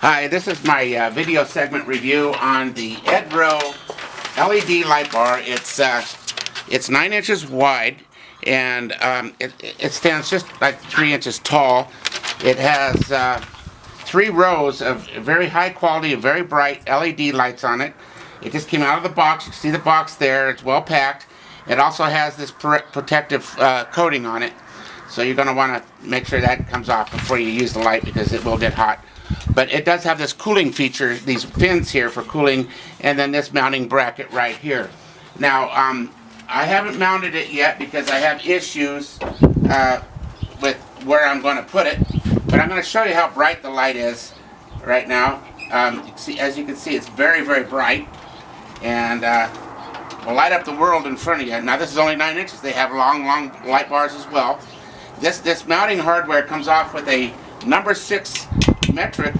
Hi, this is my video segment review on the OEDRO LED light bar. It's 9 inches wide, and it stands just like 3 inches tall. It has 3 rows of very high quality, very bright LED lights on it. It just came out of the box. You can see the box there. It's well packed. It also has this protective coating on it. So you're going to want to make sure that comes off before you use the light, because it will get hot. But it does have this cooling feature, these fins here for cooling, and then this mounting bracket right here. Now, I haven't mounted it yet because I have issues with where I'm going to put it. But I'm going to show you how bright the light is right now. As you can see, it's very, very bright, and will light up the world in front of you. Now, this is only 9 inches. They have long light bars as well. This mounting hardware comes off with a number 6 metric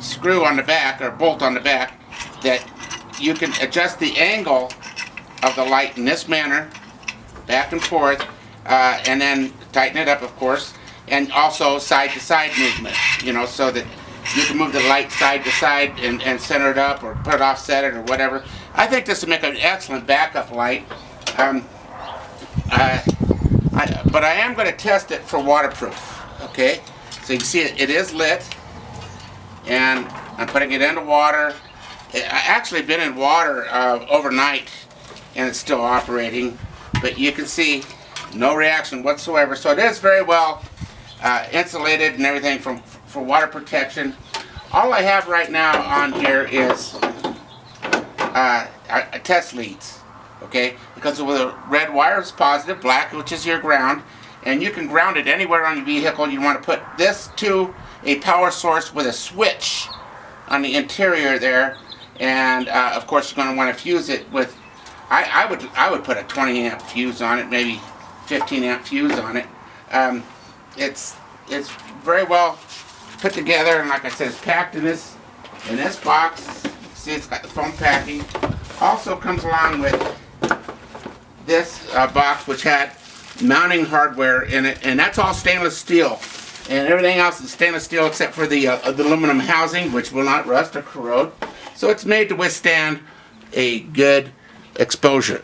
screw on the back, or bolt on the back, that you can adjust the angle of the light in this manner, back and forth, and then tighten it up, of course, and also side to side movement, so that you can move the light side to side and center it up, or put it offset it, or whatever. I think this will make an excellent backup light. But I am going to test it for waterproof. Okay, so you can see it is lit, and I'm putting it into water. I actually been in water overnight, and it's still operating, but you can see no reaction whatsoever. So it is very well insulated and everything for water protection. All I have right now on here is test leads. Okay, because the red wire is positive, black, which is your ground, and you can ground it anywhere on your vehicle. You want to put this to a power source with a switch on the interior there, and of course you're going to want to fuse it with. I would put a 20 amp fuse on it, maybe 15 amp fuse on it. It's very well put together, and like I said, it's packed in this box. See, it's got the foam packing. Also comes along with this box, which had mounting hardware in it, and that's all stainless steel, and everything else is stainless steel except for the aluminum housing, which will not rust or corrode. So it's made to withstand a good exposure.